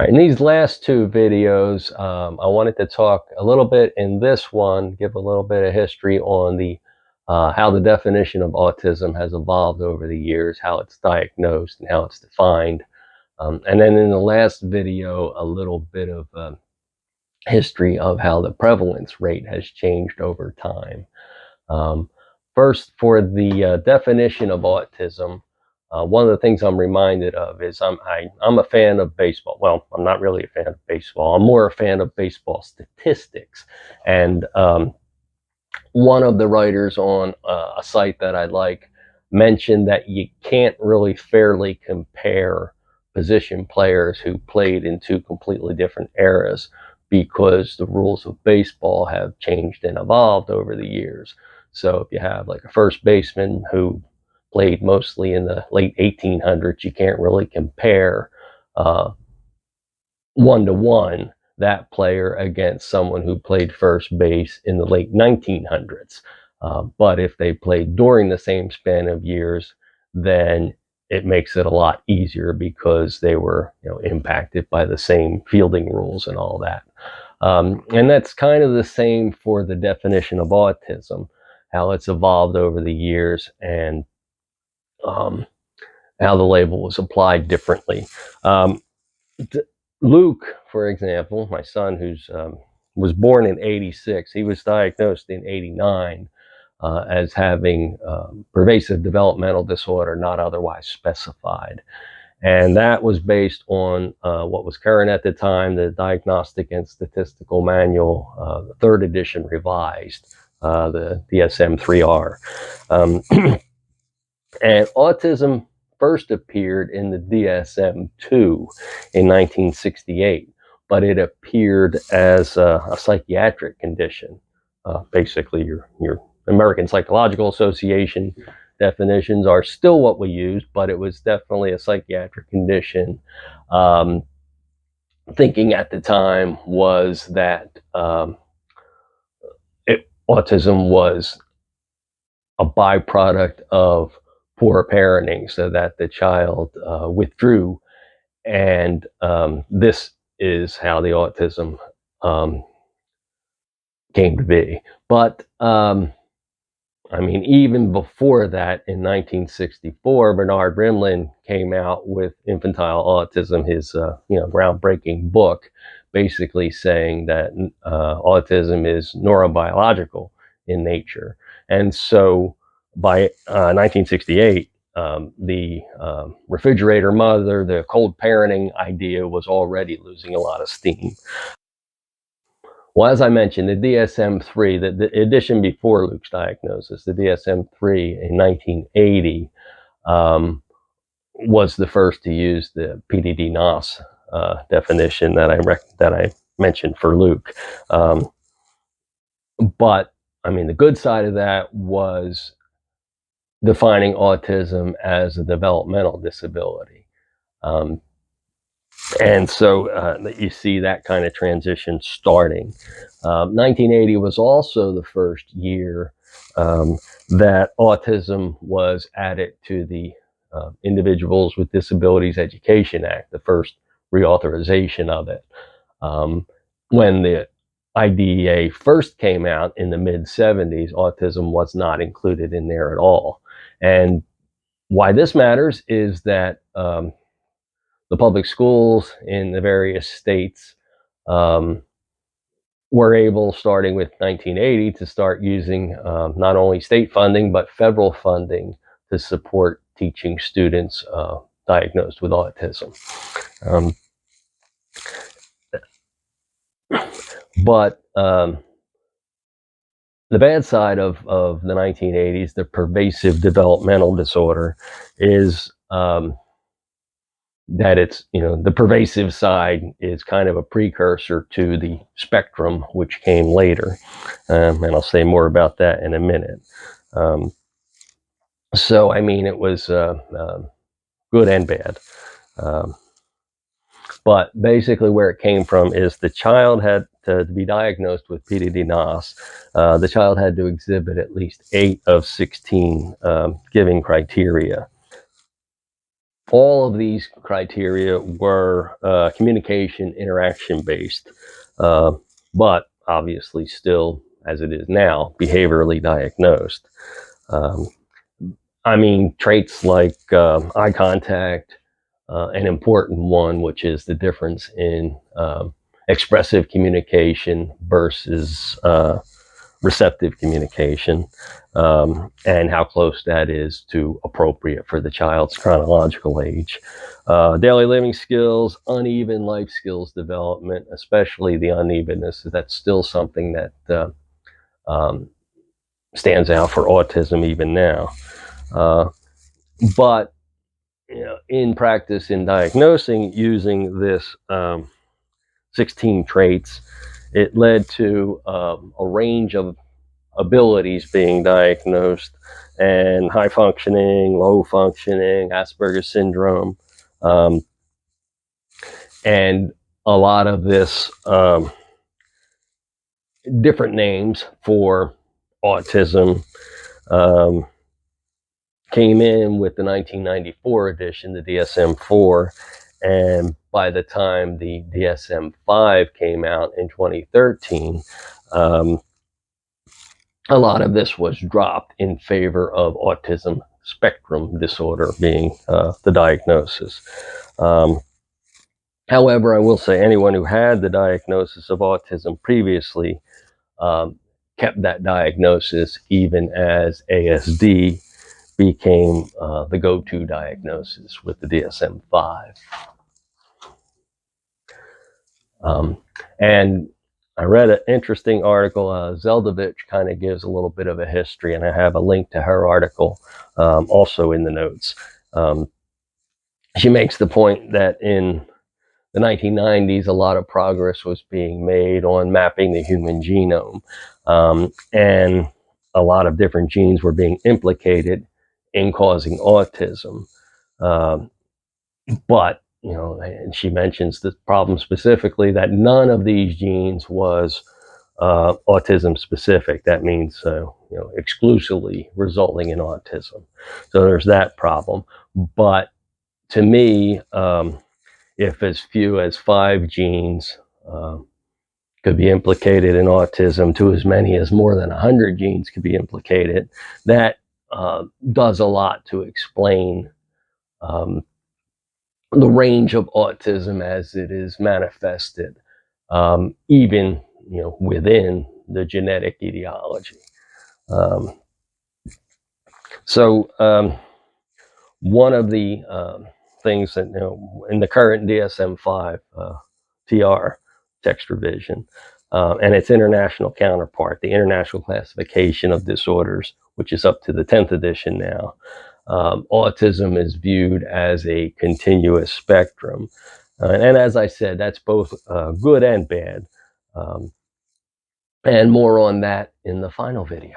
All right, in these last two videos, I wanted to talk a little bit in this one, give a little bit of history on the how the definition of autism has evolved over the years, how it's diagnosed, and how it's defined. And then in the last video, a little bit of history of how the prevalence rate has changed over time. Um, First, for the definition of autism, one of the things I'm reminded of is I'm a fan of baseball. Well, I'm not really a fan of baseball. I'm more a fan of baseball statistics. And one of the writers on a site that I like mentioned that you can't really fairly compare position players who played in two completely different eras because the rules of baseball have changed and evolved over the years. So if you have like a first baseman who played mostly in the late 1800s, you can't really compare one-to-one that player against someone who played first base in the late 1900s. But if they played during the same span of years, then it makes it a lot easier because they were, impacted by the same fielding rules and all that. And that's kind of the same for the definition of autism, how it's evolved over the years and how the label was applied differently. Luke, for example, my son, who's was born in '86, he was diagnosed in '89 as having pervasive developmental disorder not otherwise specified. And that was based on what was current at the time, the Diagnostic and Statistical Manual, the third edition revised, the DSM-3R. And autism first appeared in the DSM-2 in 1968, but it appeared as a psychiatric condition. Basically, your American Psychological Association definitions are still what we use, but it was definitely a psychiatric condition. Thinking at the time was that autism was a byproduct of poor parenting, so that the child withdrew, and this is how the autism came to be. But even before that, in 1964, Bernard Rimland came out with Infantile Autism, his groundbreaking book, basically saying that autism is neurobiological in nature. And so by 1968, the refrigerator mother, the cold parenting idea was already losing a lot of steam. Well, as I mentioned, the DSM-3, the edition before Luke's diagnosis, the DSM-3 in 1980, was the first to use the PDD-NOS definition that I mentioned for Luke. But the good side of that was defining autism as a developmental disability. And so you see that kind of transition starting. 1980 was also the first year that autism was added to the Individuals with Disabilities Education Act, the first reauthorization of it. When the IDEA first came out in the mid-70s, autism was not included in there at all. And why this matters is that the public schools in the various states were able, starting with 1980, to start using not only state funding, but federal funding to support teaching students diagnosed with autism. But the bad side of the 1980s, the pervasive developmental disorder, is that it's, the pervasive side is kind of a precursor to the spectrum, which came later. And I'll say more about that in a minute. So, it was good and bad. But basically where it came from is the child had to be diagnosed with PDD-NOS. The child had to exhibit at least 8 of 16 giving criteria. all of these criteria were communication interaction based, but obviously still, as it is now, behaviorally diagnosed. Um, I mean, traits like eye contact, an important one, which is the difference in expressive communication versus receptive communication, and how close that is to appropriate for the child's chronological age. Daily living skills, uneven life skills development, especially the unevenness, that's still something that um, stands out for autism even now. Uh, but in practice, in diagnosing using this 16 traits, it led to a range of abilities being diagnosed, and high functioning, low functioning, Asperger's syndrome, um, and a lot of this different names for autism came in with the 1994 edition, the DSM-4, and by the time the DSM-5 came out in 2013, a lot of this was dropped in favor of autism spectrum disorder being the diagnosis. However, I will say anyone who had the diagnosis of autism previously kept that diagnosis even as ASD became the go-to diagnosis with the DSM-5. And I read an interesting article. Zeldovich kind of gives a little bit of a history, and I have a link to her article also in the notes. She makes the point that in the 1990s, a lot of progress was being made on mapping the human genome, and a lot of different genes were being implicated in causing autism. But and she mentions the problem specifically that none of these genes was autism specific. That means exclusively resulting in autism. So there's that problem. But to me, if as few as 5 genes could be implicated in autism, to as many as more than 100 genes could be implicated, that does a lot to explain the range of autism as it is manifested, even within the genetic etiology. Um, so one of the things that in the current DSM-5 TR text revision and its international counterpart, the International Classification of Disorders, which is up to the 10th edition now, autism is viewed as a continuous spectrum. And as I said, that's both good and bad. And more on that in the final video.